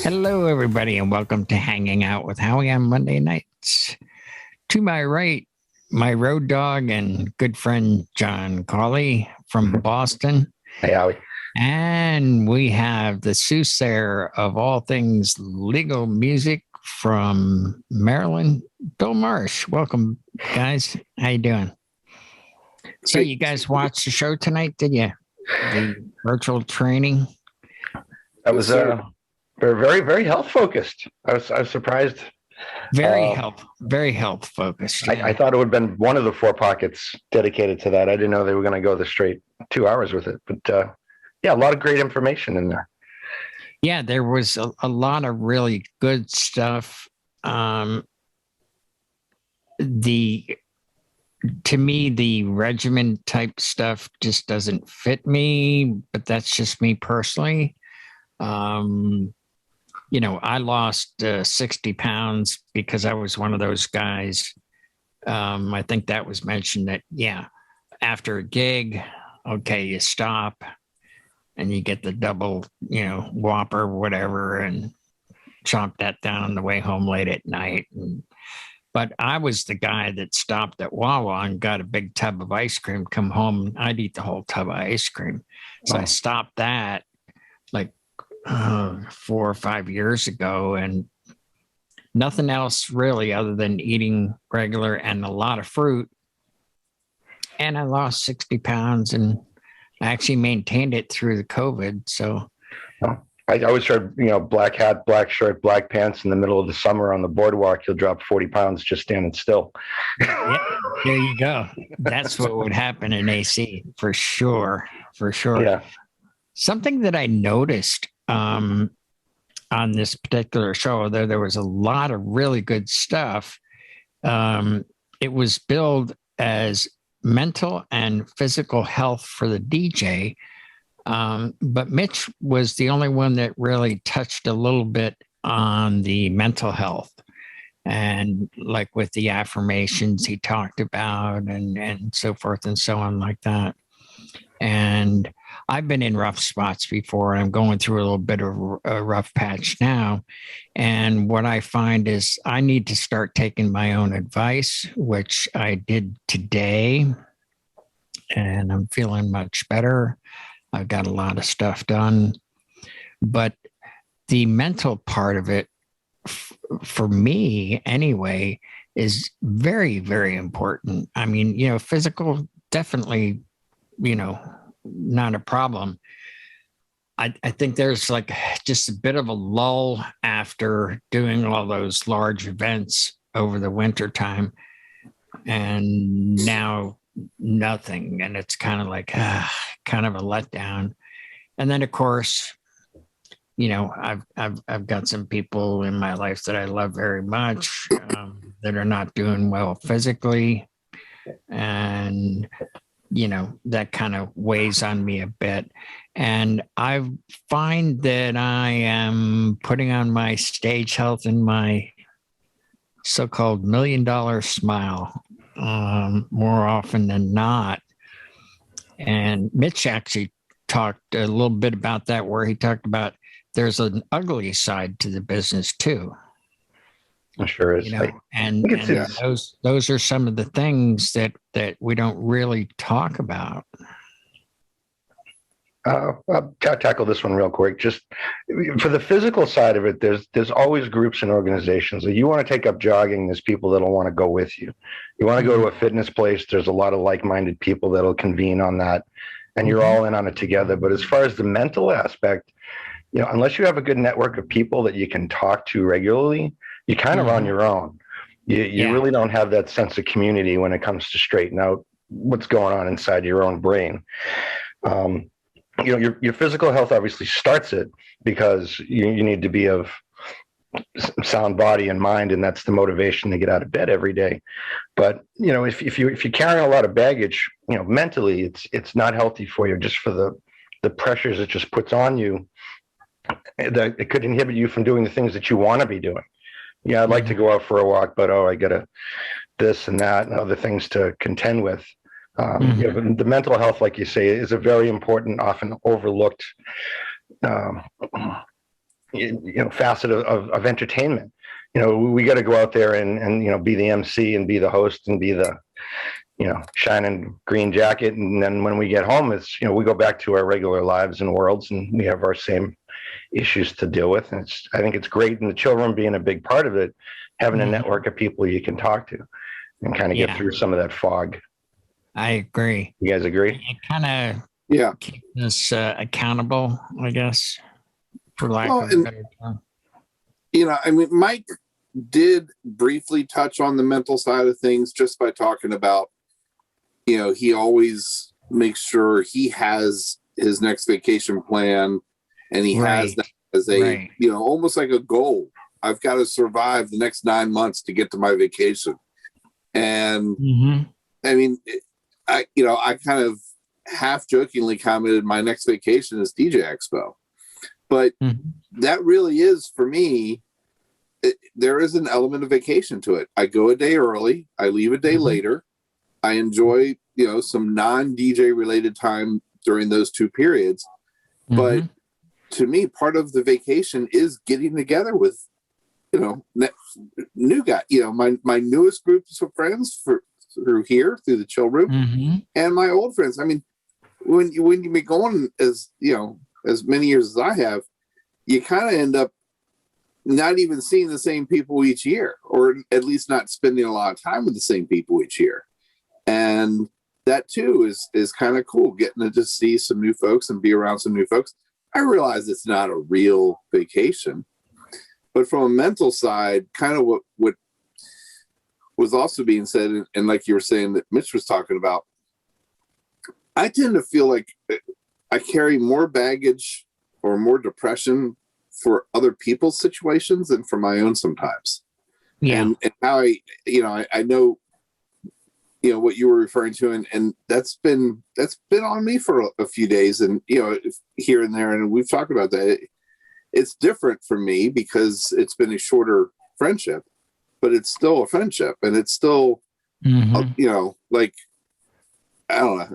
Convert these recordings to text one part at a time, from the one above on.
Hello, everybody, and welcome to Hanging Out with Howie on Monday nights. To my right, my road dog and good friend John Cawley from Boston. Hey, Howie. And we have the soothsayer of all things legal music from Maryland, Bill Marsh. Welcome, guys. How you doing? So you guys watched the show tonight, did you? The virtual training? That was very, very health focused. I was surprised. Very health focused. I thought it would have been one of the four pockets dedicated to that. I didn't know they were going to go the straight 2 hours with it, but yeah, a lot of great information in there. Yeah, there was a lot of really good stuff. The To me, the regimen type stuff just doesn't fit me, but that's just me personally. I lost 60 pounds because I was one of those guys. I think that was mentioned that, yeah, after a gig, okay, you stop and you get the double, Whopper, whatever, and chomp that down on the way home late at night. But I was the guy that stopped at Wawa and got a big tub of ice cream, come home, I'd eat the whole tub of ice cream. So I stopped that like 4 or 5 years ago, and nothing else really other than eating regular and a lot of fruit. And I lost 60 pounds and I actually maintained it through the COVID. So I always heard, black hat, black shirt, black pants in the middle of the summer on the boardwalk, you'll drop 40 pounds just standing still. Yeah, there you go. That's what would happen in AC for sure. For sure. Yeah. Something that I noticed on this particular show, although there was a lot of really good stuff, it was billed as mental and physical health for the DJ. But Mitch was the only one that really touched a little bit on the mental health, and like with the affirmations he talked about and so forth and so on like that. And I've been in rough spots before, and I'm going through a little bit of a rough patch now. And what I find is I need to start taking my own advice, which I did today, and I'm feeling much better. I've got a lot of stuff done, but the mental part of it, for me anyway, is very, very important. I mean, physical, definitely, not a problem. I think there's like just a bit of a lull after doing all those large events over the winter time, and now nothing, and it's kind of like kind of a letdown. And then of course, I've got some people in my life that I love very much, that are not doing well physically, and that kind of weighs on me a bit. And I find that I am putting on my stage health and my so-called $1 million smile more often than not. And Mitch actually talked a little bit about that, where he talked about there's an ugly side to the business too. It sure is. And those are some of the things that we don't really talk about. I'll tackle this one real quick. Just for the physical side of it, there's always groups and organizations. If you want to take up jogging, there's people that'll want to go with you. You want to go to a fitness place, there's a lot of like-minded people that'll convene on that, and you're all in on it together. But as far as the mental aspect, unless you have a good network of people that you can talk to regularly, you're kind of on your own. You really don't have that sense of community when it comes to straighten out what's going on inside your own brain. Your physical health obviously starts it because you need to be of sound body and mind, and that's the motivation to get out of bed every day. But if you're carrying a lot of baggage, mentally, it's not healthy for you, just for the pressures it just puts on you. That it could inhibit you from doing the things that you want to be doing. Yeah, I'd like to go out for a walk, but I got this and that and other things to contend with. The mental health, like you say, is a very important, often overlooked, facet of entertainment. We got to go out there and be the MC and be the host and be the shining green jacket. And then when we get home, it's, we go back to our regular lives and worlds, and we have our same issues to deal with. And I think it's great. And the children being a big part of it, having a network of people you can talk to and kind of get through some of that fog. I agree. You guys agree? It kind of keeps us accountable, I guess, for lack of a better term. Mike did briefly touch on the mental side of things just by talking about, he always makes sure he has his next vacation plan, and he has that as a, almost like a goal. I've got to survive the next 9 months to get to my vacation. And I kind of half jokingly commented my next vacation is DJ Expo, but that really is, for me, there is an element of vacation to it. I go a day early, I leave a day later. I enjoy, some non-DJ related time during those 2 periods. But to me, part of the vacation is getting together with, new guy, my newest groups of friends through the chill room, and my old friends. I mean, when you be going as many years as I have, you kind of end up not even seeing the same people each year, or at least not spending a lot of time with the same people each year. And that too is kind of cool, getting to just see some new folks and be around some new folks. I realize it's not a real vacation, but from a mental side, kind of what was also being said, and like you were saying that Mitch was talking about, I tend to feel like I carry more baggage or more depression for other people's situations than for my own sometimes. Yeah. And how I know, what you were referring to, and that's been on me for a few days, and, here and there. And we've talked about that. It's different for me because it's been a shorter friendship, but it's still a friendship, and it's still, like, I don't know.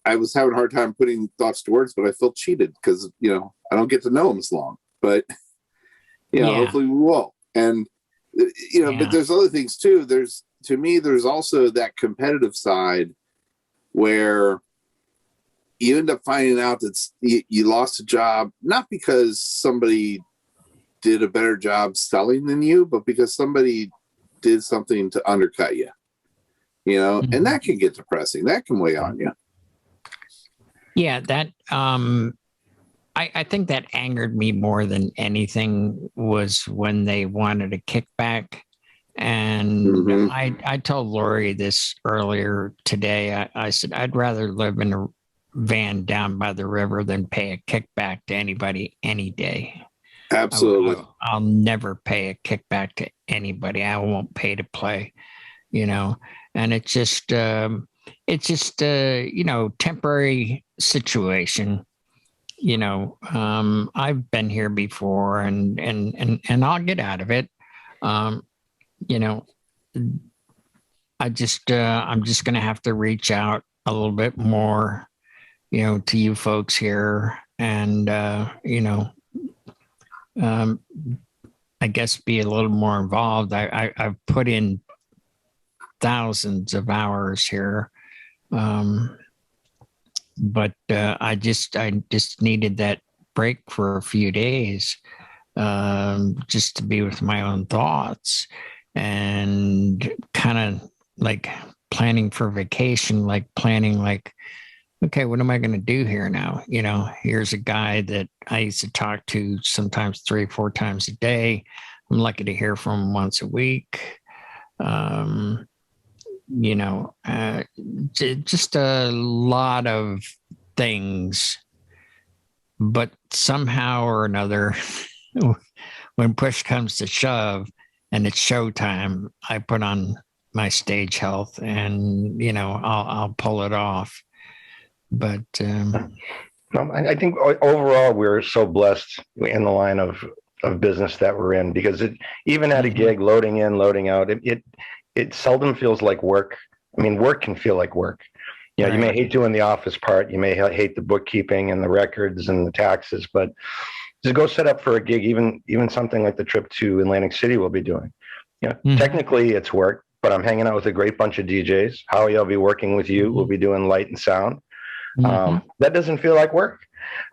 I was having a hard time putting thoughts to words, but I feel cheated because, I don't get to know him as long, but, hopefully we will. And, but there's other things too. To me, there's also that competitive side where you end up finding out that you lost a job, not because somebody did a better job selling than you, but because somebody did something to undercut you, and that can get depressing. That can weigh on you. Yeah, that I think that angered me more than anything was when they wanted a kickback. And I told Lori this earlier today. I said, I'd rather live in a van down by the river than pay a kickback to anybody any day. Absolutely. I'll never pay a kickback to anybody. I won't pay to play, and it's just temporary situation. I've been here before, and I'll get out of it. I'm just going to have to reach out a little bit more, to you folks here, and I guess be a little more involved. I've put in thousands of hours here, but I just needed that break for a few days, just to be with my own thoughts. And kind of like planning for vacation, okay, what am I going to do here now? Here's a guy that I used to talk to sometimes 3 or 4 times a day. I'm lucky to hear from him once a week. Just a lot of things, but somehow or another, when push comes to shove, and it's showtime, I put on my stage health, and I'll pull it off. But I think overall we're so blessed in the line of business that we're in, because even at a gig, loading in, loading out, it seldom feels like work. I mean, work can feel like work. You may hate doing the office part, you may hate the bookkeeping and the records and the taxes, but just go set up for a gig, even something like the trip to Atlantic City we'll be doing. Technically it's work, but I'm hanging out with a great bunch of DJs. Howie, I'll be working with you. We'll be doing light and sound. That doesn't feel like work.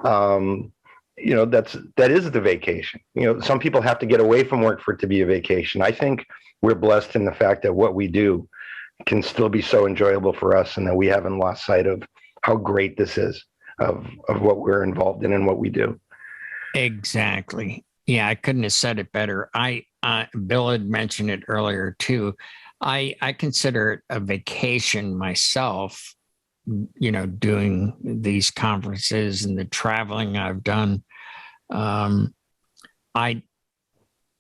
That is the vacation. Some people have to get away from work for it to be a vacation. I think we're blessed in the fact that what we do can still be so enjoyable for us, and that we haven't lost sight of how great this is, of what we're involved in and what we do. Exactly. Yeah, I couldn't have said it better. Bill had mentioned it earlier too. I consider it a vacation myself, doing these conferences and the traveling I've done.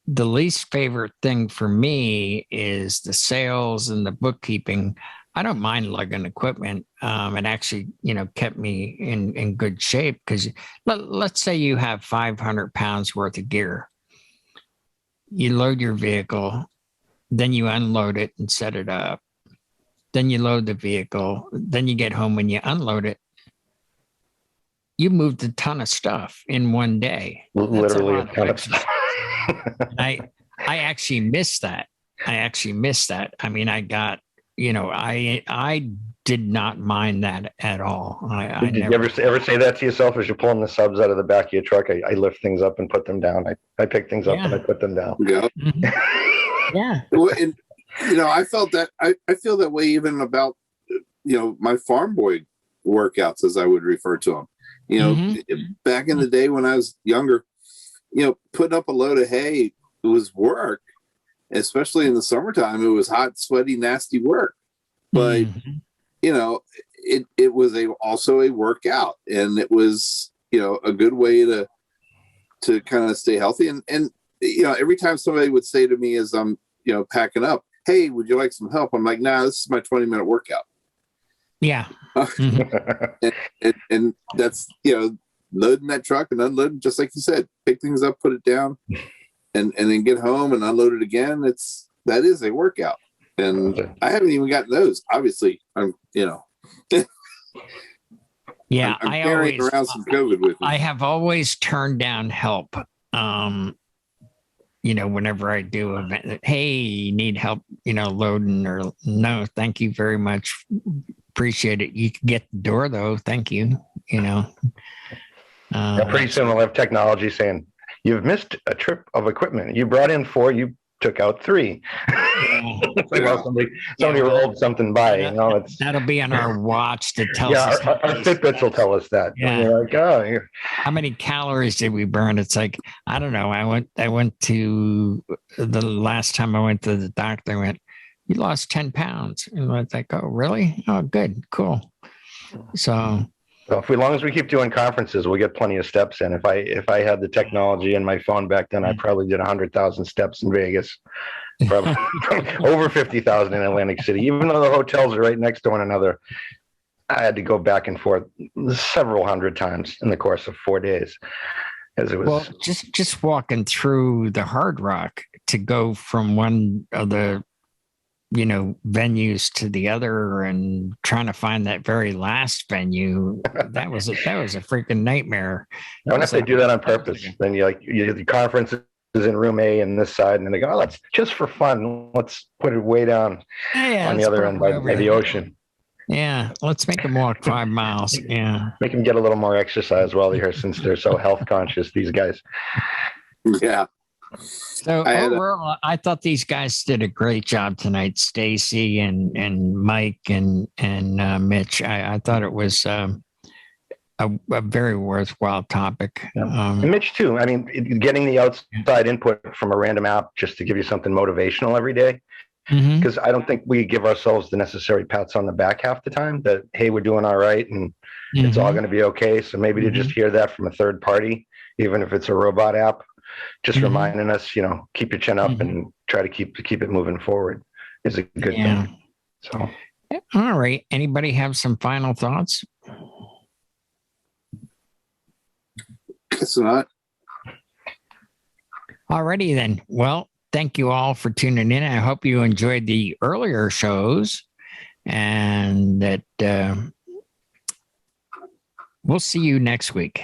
The least favorite thing for me is the sales and the bookkeeping. I don't mind lugging equipment. It actually, kept me in good shape, because let's say you have 500 pounds worth of gear. You load your vehicle, then you unload it and set it up. Then you load the vehicle. Then you get home. When you unload it, you moved a ton of stuff in one day. Literally a ton of stuff. I actually missed that. I mean, I got, I did not mind that at all. Did you ever say that to yourself as you're pulling the subs out of the back of your truck? I lift things up and put them down. I pick things up and I put them down. Yeah. Yeah. Well, and, I felt that I feel that way even about, my farm boy workouts, as I would refer to them. Back in the day when I was younger, putting up a load of hay, it was work, especially in the summertime. It was hot, sweaty, nasty work. But, it was also a workout, and it was, a good way to kind of stay healthy. And, every time somebody would say to me as I'm, packing up, "Hey, would you like some help?" I'm like, "Nah, this is my 20-minute workout." Yeah. and that's, loading that truck and unloading, just like you said, pick things up, put it down, and then get home and unload it again. That is a workout. And I haven't even gotten those. Obviously, I'm, Yeah, I'm carrying around some COVID with me. I have always turned down help. Whenever I do event, hey, need help, loading, or no, thank you very much. Appreciate it. You can get the door though. Thank you. Pretty soon we'll have technology saying, "You've missed a trip of equipment. You brought in 4, you took out 3. Somebody rolled something by. That'll be on our watch that tells us. Our Fitbits will tell us that. Yeah. You're like, oh, how many calories did we burn? It's like, I don't know. I went to the last time I went to the doctor. I went, "You lost 10 pounds." And I was like, "Oh, really? Oh, good, cool." So. Well, as long as we keep doing conferences, we'll get plenty of steps in. If I had the technology in my phone back then, I probably did 100,000 steps in Vegas, probably over 50,000 in Atlantic City. Even though the hotels are right next to one another, I had to go back and forth several hundred times in the course of 4 days. As it was, well, just walking through the Hard Rock to go from one of the venues to the other, and trying to find that very last venue, that was a freaking nightmare. I wonder if they do that on purpose. Then the conference is in room A and this side, and then they go, "Oh, let's just for fun, let's put it way down on the other end by the ocean." Yeah, let's make them walk 5 miles. Yeah, make them get a little more exercise while they're here, since they're so health conscious, these guys. Yeah. So overall, I thought these guys did a great job tonight, Stacy and Mike and Mitch. I thought it was a very worthwhile topic. And Mitch too. I mean, getting the outside input from a random app just to give you something motivational every day. Because I don't think we give ourselves the necessary pats on the back half the time, that, hey, we're doing all right and it's all going to be okay. So maybe to just hear that from a third party, even if it's a robot app, just reminding us, keep your chin up and try to keep it moving forward is a good thing. So, all right. Anybody have some final thoughts? Guess not. Alrighty then. Well, thank you all for tuning in. I hope you enjoyed the earlier shows, and that we'll see you next week.